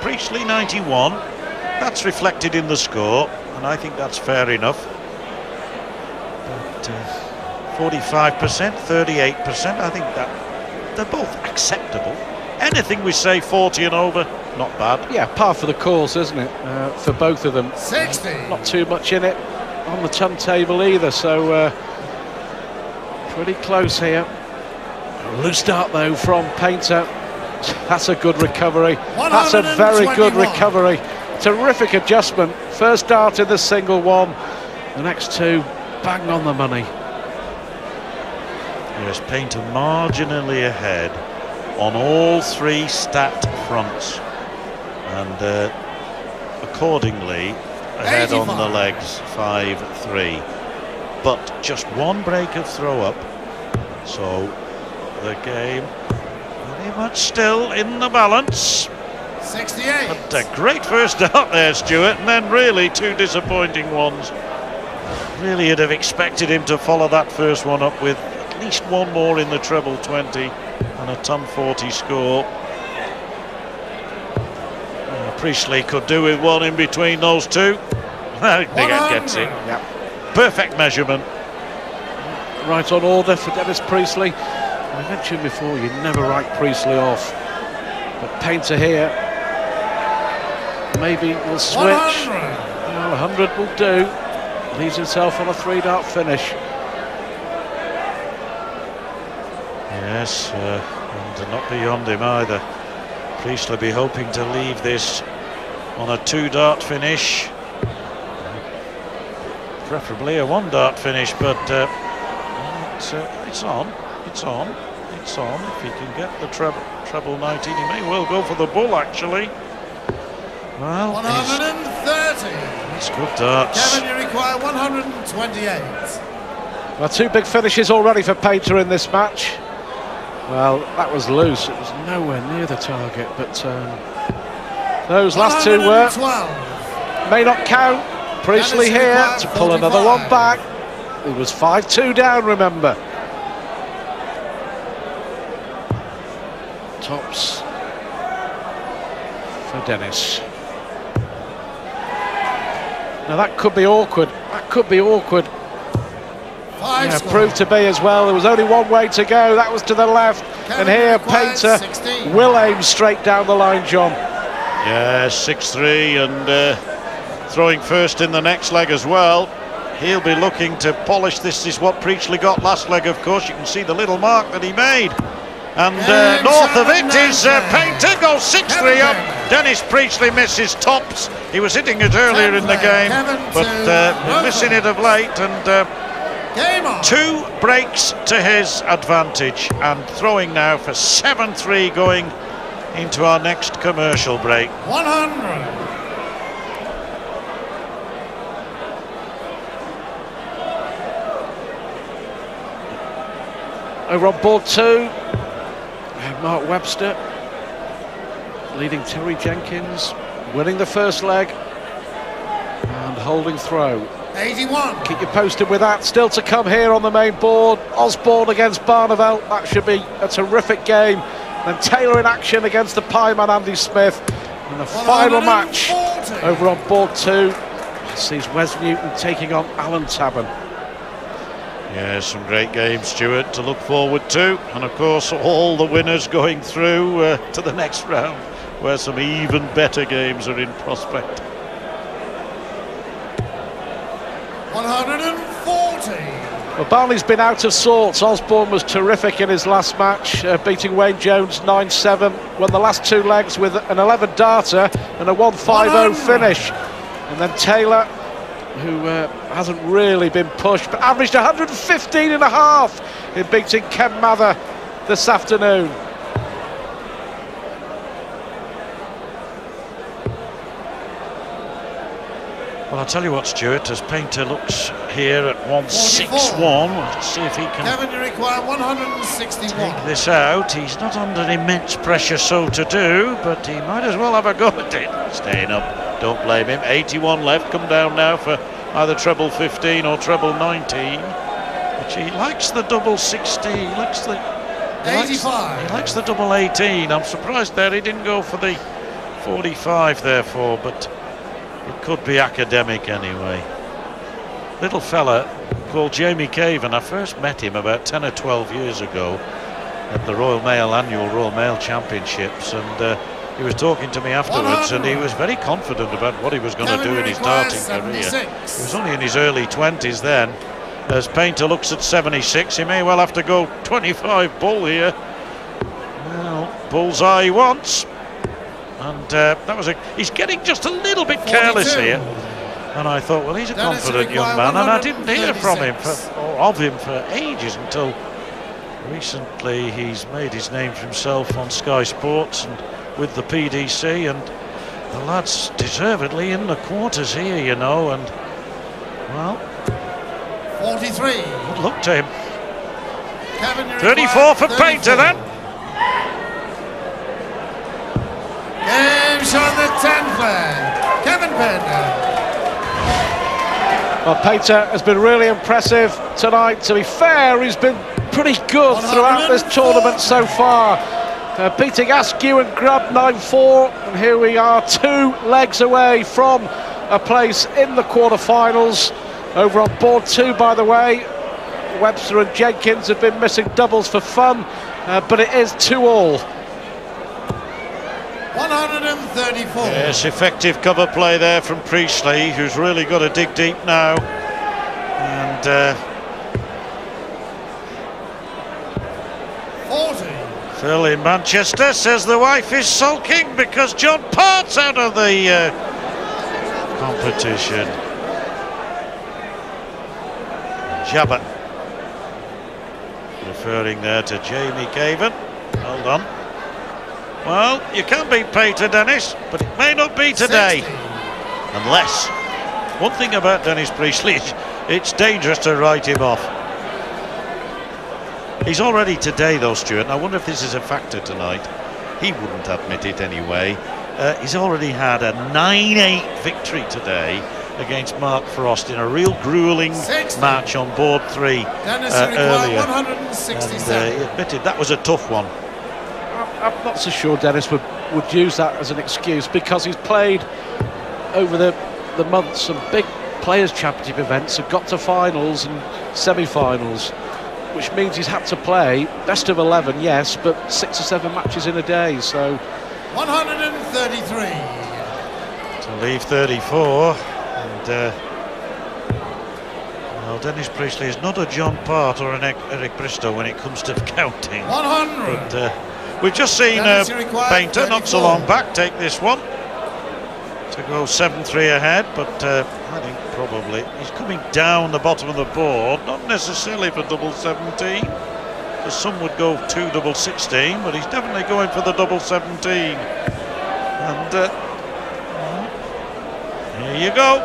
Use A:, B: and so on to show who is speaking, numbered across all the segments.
A: Priestley 91. That's reflected in the score, and I think that's fair enough. But 45%, 38%, I think that they're both acceptable. Anything we say 40 and over, not bad.
B: Yeah, par for the course, isn't it? For both of them.
C: 60.
B: Not too much in it on the turntable either, so pretty close here. Loose start though from Painter. That's a good recovery. That's a very good recovery. Terrific adjustment. First dart in the single one. The next two bang on the money.
A: Yes, Painter marginally ahead on all three stat fronts, and accordingly ahead 85. On the legs, 5-3. But just one break of throw up, so the game pretty much still in the balance.
C: 68.
A: But a great first dart there, Stuart, and then really two disappointing ones. Really, you'd have expected him to follow that first one up with at least one more in the treble 20 and a ton 40 score. Priestley could do with one in between those two. I think he gets it.
B: Yep.
A: Perfect measurement.
B: Right on order for Dennis Priestley. I mentioned before, you never write Priestley off. But Painter here maybe will switch.
C: 100.
B: Well, 100 will do. Leaves himself on a three-dart finish.
A: Yes, and not beyond him either. Priestley be hoping to leave this on a two-dart finish. Preferably a one-dart finish, but it's on. It's on. If he can get the treble 19, he may well go for the bull, actually. Well,
C: 130.
A: It's good darts.
C: Kevin, you require 128.
B: Well, two big finishes already for Painter in this match. Well, that was loose. It was nowhere near the target, but those last two were. May not count. Priestley here to pull another one back. It was 5-2 down, remember. Tops for Dennis. Now that could be awkward. Yeah, proved to be as well. There was only one way to go. That was to the left. And here Painter 16. Will aim straight down the line, John.
A: Yeah, 6-3 and throwing first in the next leg as well. He'll be looking to polish this. This is what Priestley got last leg, of course. You can see the little mark that he made. And north of it is Painter goes 6-3 up. Dennis Priestley misses tops. He was hitting it earlier in the game, but missing it of late. And two breaks to his advantage, and throwing now for 7-3 going into our next commercial break.
C: 100.
B: Over on board two, Mark Webster leading Terry Jenkins, winning the first leg and holding throw.
C: 81.
B: Keep you posted with that. Still to come here on the main board. Osborne against Barneveld. That should be a terrific game. Then Taylor in action against the pieman Andy Smith. And the final match over on board two sees Wes Newton taking on Alan Taban.
A: Yeah, some great games, Stuart, to look forward to. And of course, all the winners going through to the next round, where some even better games are in prospect.
C: 140.
B: Well, Barney's been out of sorts. Osborne was terrific in his last match, beating Wayne Jones 9-7. Won the last two legs with an 11-darter and a 150 finish. And then Taylor, who hasn't really been pushed, but averaged 115.5 in beating Ken Mather this afternoon.
A: Well, I'll tell you what, Stuart, as Painter looks here at 161, let's see if he can
C: Kevin, you require 161.
A: take this out. He's not under immense pressure so to do, but he might as well have a go at it. Staying up, don't blame him. 81 left, come down now for either treble 15 or treble 19. But he likes the double 60, he likes the
C: 85.
A: He likes the double 18. I'm surprised there he didn't go for the 45 therefore, but it could be academic anyway. Little fella called Jamie Caven. I first met him about 10 or 12 years ago at the Royal Mail annual Royal Mail Championships, and he was talking to me afterwards, and he was very confident about what he was going to do in his darting career. He was only in his early 20s then. As Painter looks at 76, he may well have to go 25 bull here. Well, bullseye he wants, and that was he's getting just a little bit careless here. And I thought, well, he's a confident young man, and I didn't hear from him or of him for ages until recently. He's made his name for himself on Sky Sports and with the PDC, and the lad's deservedly in the quarters here, you know, and well,
C: 43.
A: Good luck to him. 34 for Painter then.
C: Game shot the 10th flag. Kevin Painter.
B: Well, Painter has been really impressive tonight. To be fair, he's been pretty good throughout this tournament so far. Beating Askew and Grubb 9-4, and here we are 2 legs away from a place in the quarterfinals. Over on board 2, by the way, Webster and Jenkins have been missing doubles for fun, but it is 2-all.
C: 134.
A: Yes, effective cover play there from Priestley, who's really got to dig deep now. And
C: 40.
A: Phil in Manchester says the wife is sulking because John Part's out of the competition. Jabba referring there to Jamie Caven. Well done. Well, you can beat Painter, Dennis, but it may not be today.
C: 60.
A: Unless, one thing about Dennis Priestley, it's dangerous to write him off. He's already today though, Stuart, and I wonder if this is a factor tonight. He wouldn't admit it anyway. He's already had a 9-8 victory today against Mark Frost in a real gruelling
C: 60.
A: match on board 3 earlier.
C: 167.
A: And he admitted that was a tough one.
B: I'm not so sure Dennis would use that as an excuse, because he's played over the months some big Players' Championship events, have got to finals and semi-finals, which means he's had to play best of 11, yes, but 6 or 7 matches in a day, so...
C: 133.
A: To leave 34, and well, Dennis Priestley is not a John Part or an Eric Bristow when it comes to counting.
C: 100.
A: But we've just seen Painter not so long back take this one to go 7-3 ahead, but I think probably he's coming down the bottom of the board, not necessarily for double 17, because some would go 2 double 16, but he's definitely going for the double 17. And here you go.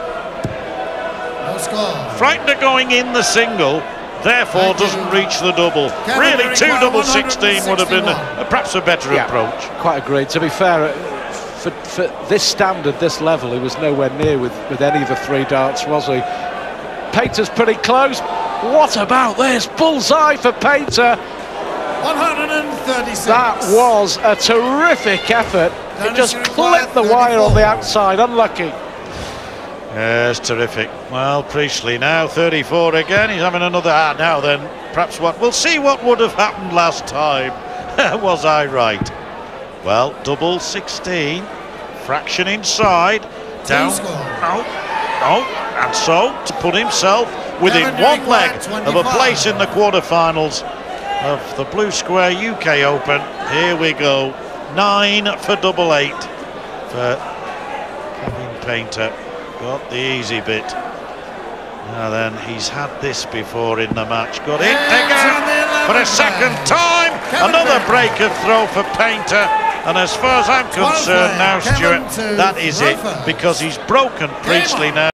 C: No score.
A: Frightened of going in the single, therefore doesn't reach the double. Really, 2 double 16 would have been perhaps a better approach.
B: Quite agreed. To be fair, for this standard, this level, he was nowhere near with any of the 3 darts, was he? Painter's pretty close. What about this? Bullseye for Painter.
C: 136.
B: That was a terrific effort. It just clipped the wire on the outside. Unlucky.
A: Yes, terrific. Well, Priestley now 34 again. He's having another. Now then, perhaps we'll see what would have happened last time. Was I right? Well, double 16, fraction inside, down. No, and so to put himself within 1 leg of a place in the quarterfinals of the Blue Square UK Open. Here we go. 9 for double 8 for Kevin Painter. Got the easy bit. Now then, he's had this before in the match. Got it again for a second time. Another break of throw for Painter. And as far as I'm concerned now, Stuart, that is it, because he's broken Priestley now.